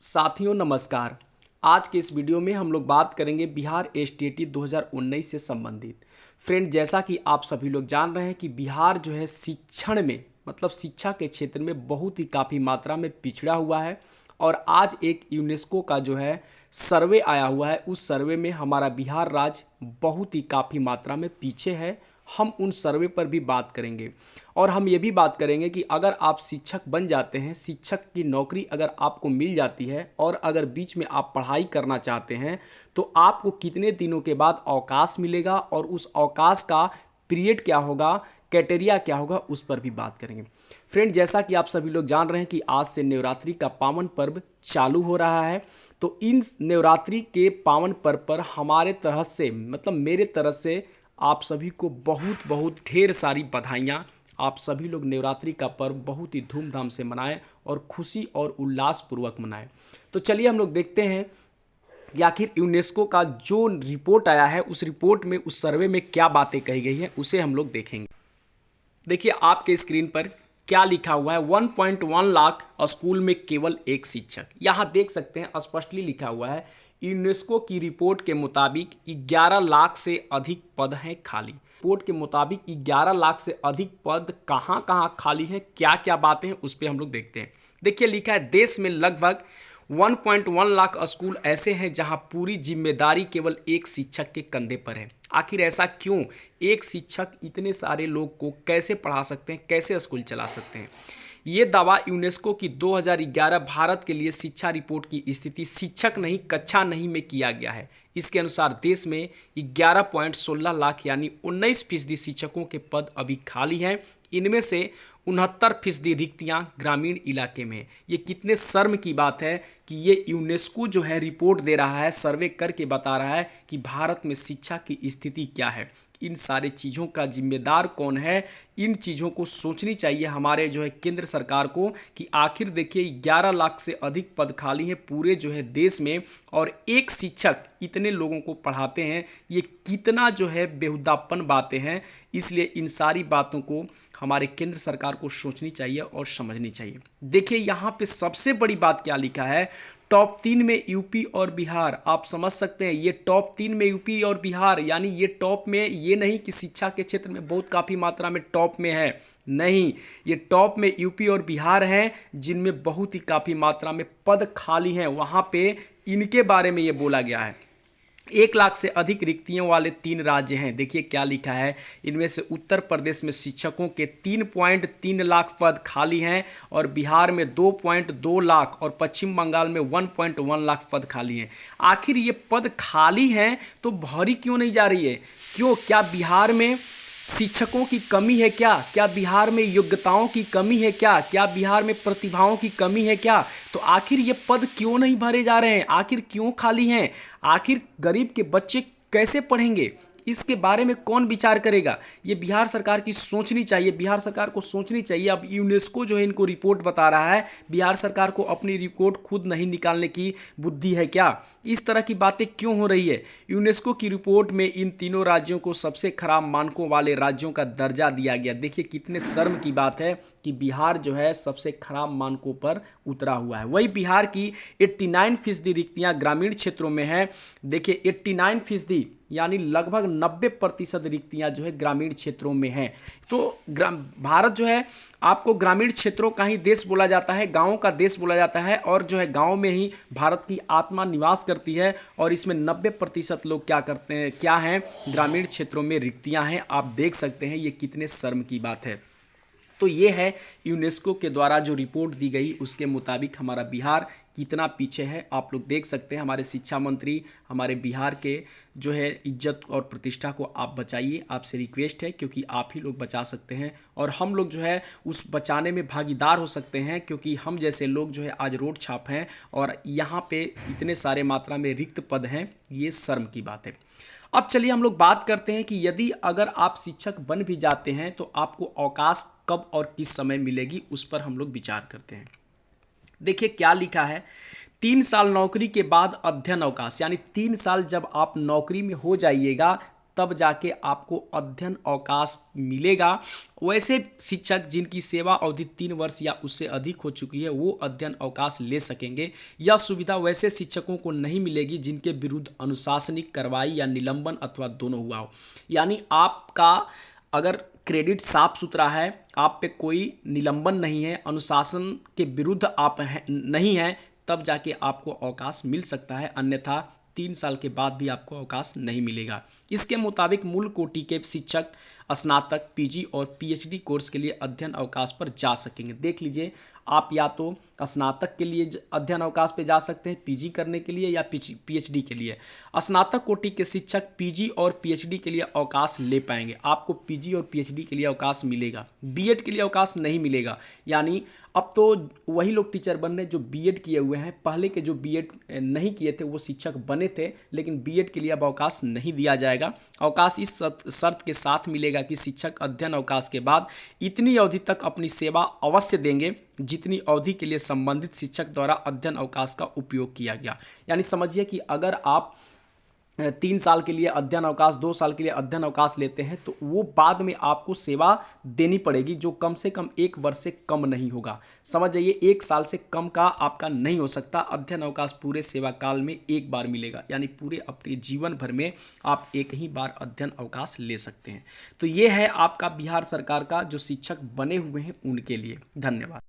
साथियों नमस्कार। आज के इस वीडियो में हम लोग बात करेंगे बिहार एसटीईटी 2019 से संबंधित। फ्रेंड, जैसा कि आप सभी लोग जान रहे हैं कि बिहार जो है शिक्षण में मतलब शिक्षा के क्षेत्र में बहुत ही काफ़ी मात्रा में पिछड़ा हुआ है। और आज एक यूनेस्को का जो है सर्वे आया हुआ है, उस सर्वे में हमारा बिहार राज्य बहुत ही काफ़ी मात्रा में पीछे है। हम उन सर्वे पर भी बात करेंगे और हम ये भी बात करेंगे कि अगर आप शिक्षक बन जाते हैं, शिक्षक की नौकरी अगर आपको मिल जाती है और अगर बीच में आप पढ़ाई करना चाहते हैं तो आपको कितने दिनों के बाद अवकाश मिलेगा और उस अवकाश का पीरियड क्या होगा, क्राइटेरिया क्या होगा, उस पर भी बात करेंगे। फ्रेंड, जैसा कि आप सभी लोग जान रहे हैं कि आज से नवरात्रि का पावन पर्व चालू हो रहा है। तो इन नवरात्रि के पावन पर्व पर हमारे तरफ से मतलब मेरे तरफ से आप सभी को बहुत बहुत ढेर सारी बधाइयाँ। आप सभी लोग नवरात्रि का पर्व बहुत ही धूमधाम से मनाएं और खुशी और उल्लासपूर्वक मनाएं। तो चलिए हम लोग देखते हैं कि आखिर यूनेस्को का जो रिपोर्ट आया है उस रिपोर्ट में, उस सर्वे में क्या बातें कही गई हैं, उसे हम लोग देखेंगे। देखिए आपके स्क्रीन पर क्या लिखा हुआ है, 1.1 लाख स्कूल में केवल एक शिक्षक। यहाँ देख सकते हैं स्पष्टली लिखा हुआ है, यूनेस्को की रिपोर्ट के मुताबिक 11 लाख से अधिक पद हैं खाली। रिपोर्ट के मुताबिक 11 लाख से अधिक पद कहाँ कहाँ खाली हैं, क्या क्या बातें हैं, उस पर हम लोग देखते हैं। देखिए लिखा है, देश में लगभग 1.1 लाख स्कूल ऐसे हैं जहां पूरी जिम्मेदारी केवल एक शिक्षक के कंधे पर है। आखिर ऐसा क्यों? एक शिक्षक इतने सारे लोग को कैसे पढ़ा सकते हैं, कैसे स्कूल चला सकते हैं? ये दावा यूनेस्को की 2011 भारत के लिए शिक्षा रिपोर्ट की स्थिति शिक्षक नहीं कक्षा नहीं में किया गया है। इसके अनुसार देश में 11.16 लाख यानी 19% शिक्षकों के पद अभी खाली हैं। इनमें से 69% रिक्तियां ग्रामीण इलाके में हैं। ये कितने शर्म की बात है कि ये यूनेस्को जो है रिपोर्ट दे रहा है, सर्वे करके बता रहा है कि भारत में शिक्षा की स्थिति क्या है। इन सारे चीज़ों का जिम्मेदार कौन है? इन चीज़ों को सोचनी चाहिए हमारे जो है केंद्र सरकार को कि आखिर देखिए 11 लाख से अधिक पद खाली हैं पूरे जो है देश में और एक शिक्षक इतने लोगों को पढ़ाते हैं। ये कितना जो है बेहुदापन बातें हैं। इसलिए इन सारी बातों को हमारे केंद्र सरकार को सोचनी चाहिए और समझनी चाहिए। देखिए यहाँ पे सबसे बड़ी बात क्या लिखा है, टॉप 3 में यूपी और बिहार। आप समझ सकते हैं ये टॉप 3 में यूपी और बिहार, यानी ये टॉप में ये नहीं कि शिक्षा के क्षेत्र में बहुत काफ़ी मात्रा में टॉप में है, नहीं, ये टॉप में यूपी और बिहार हैं जिनमें बहुत ही काफ़ी मात्रा में पद खाली हैं। वहाँ पे इनके बारे में ये बोला गया है। 1 लाख से अधिक रिक्तियों वाले 3 राज्य हैं। देखिए क्या लिखा है, इनमें से उत्तर प्रदेश में शिक्षकों के 3.3 लाख पद खाली हैं और बिहार में 2.2 लाख और पश्चिम बंगाल में 1.1 लाख पद खाली हैं। आखिर ये पद खाली हैं तो भरी क्यों नहीं जा रही है? क्यों? क्या बिहार में शिक्षकों की कमी है क्या? क्या बिहार में योग्यताओं की कमी है क्या? क्या बिहार में प्रतिभाओं की कमी है क्या? तो आखिर ये पद क्यों नहीं भरे जा रहे हैं? आखिर क्यों खाली हैं? आखिर गरीब के बच्चे कैसे पढ़ेंगे? इसके बारे में कौन विचार करेगा? ये बिहार सरकार की सोचनी चाहिए, बिहार सरकार को सोचनी चाहिए। अब यूनेस्को जो है इनको रिपोर्ट बता रहा है, बिहार सरकार को अपनी रिपोर्ट खुद नहीं निकालने की बुद्धि है क्या? इस तरह की बातें क्यों हो रही है? यूनेस्को की रिपोर्ट में इन तीनों राज्यों को सबसे खराब मानकों वाले राज्यों का दर्जा दिया गया। देखिए कितने शर्म की बात है कि बिहार जो है सबसे खराब मानकों पर उतरा हुआ है। वही बिहार की 89% रिक्तियां ग्रामीण क्षेत्रों में हैं। देखिए 89% यानी लगभग 90% रिक्तियां जो है ग्रामीण क्षेत्रों में हैं। तो भारत जो है आपको ग्रामीण क्षेत्रों का ही देश बोला जाता है, गाँव का देश बोला जाता है और जो है गाँव में ही भारत की आत्मा निवास करती है और इसमें 90% लोग क्या करते हैं, क्या हैं, ग्रामीण क्षेत्रों में रिक्तियां हैं। आप देख सकते हैं ये कितने शर्म की बात है। तो ये है यूनेस्को के द्वारा जो रिपोर्ट दी गई, उसके मुताबिक हमारा बिहार कितना पीछे है। आप लोग देख सकते हैं। हमारे शिक्षा मंत्री हमारे बिहार के जो है इज्जत और प्रतिष्ठा को आप बचाइए, आपसे रिक्वेस्ट है, क्योंकि आप ही लोग बचा सकते हैं और हम लोग जो है उस बचाने में भागीदार हो सकते हैं, क्योंकि हम जैसे लोग जो है आज रोड छाप हैं और यहाँ पे इतने सारे मात्रा में रिक्त पद हैं। ये शर्म की बात है। अब चलिए हम लोग बात करते हैं कि यदि अगर आप शिक्षक बन भी जाते हैं तो आपको अवकाश कब और किस समय मिलेगी, उस पर हम लोग विचार करते हैं। देखिए क्या लिखा है, 3 साल नौकरी के बाद अध्ययन अवकाश, यानी 3 साल जब आप नौकरी में हो जाइएगा तब जाके आपको अध्ययन अवकाश मिलेगा। वैसे शिक्षक जिनकी सेवा अवधि 3 वर्ष या उससे अधिक हो चुकी है वो अध्ययन अवकाश ले सकेंगे। यह सुविधा वैसे शिक्षकों को नहीं मिलेगी जिनके विरुद्ध अनुशासनिक कार्रवाई या निलंबन अथवा दोनों हुआ हो। यानी आपका अगर क्रेडिट साफ सुथरा है, आप पे कोई निलंबन नहीं है, अनुशासन के विरुद्ध आप नहीं हैं, तब जाके आपको अवकाश मिल सकता है, अन्यथा 3 साल के बाद भी आपको अवकाश नहीं मिलेगा। इसके मुताबिक मूल कोटि के शिक्षक स्नातक, पीजी और पीएचडी कोर्स के लिए अध्ययन अवकाश पर जा सकेंगे। देख लीजिए, आप या तो स्नातक के लिए अध्ययन अवकाश पे जा सकते हैं, पीजी करने के लिए या पीएचडी के लिए। स्नातक कोटि के शिक्षक पीजी और पीएचडी के लिए अवकाश ले पाएंगे, आपको पीजी और पीएचडी के लिए अवकाश मिलेगा, बीएड के लिए अवकाश नहीं मिलेगा। यानी अब तो वही लोग टीचर बन रहे जो बीएड किए हुए हैं, पहले के जो बीएड नहीं किए थे वो शिक्षक बने थे, लेकिन बीएड के लिए अब अवकाश नहीं दिया जाएगा। अवकाश इस शर्त के साथ मिलेगा कि शिक्षक अध्ययन अवकाश के बाद इतनी अवधि तक अपनी सेवा अवश्य देंगे जितनी अवधि के लिए संबंधित शिक्षक द्वारा अध्ययन अवकाश का उपयोग किया गया। यानी समझिए कि अगर आप 3 साल के लिए अध्ययन अवकाश, 2 साल के लिए अध्ययन अवकाश लेते हैं तो वो बाद में आपको सेवा देनी पड़ेगी, जो कम से कम 1 वर्ष से कम नहीं होगा। समझ जाइए, 1 साल से कम का आपका नहीं हो सकता। अध्ययन अवकाश पूरे सेवा काल में एक बार मिलेगा, यानी पूरे अपने जीवन भर में आप एक ही बार अध्ययन अवकाश ले सकते हैं। तो ये है आपका बिहार सरकार का जो शिक्षक बने हुए हैं उनके लिए। धन्यवाद।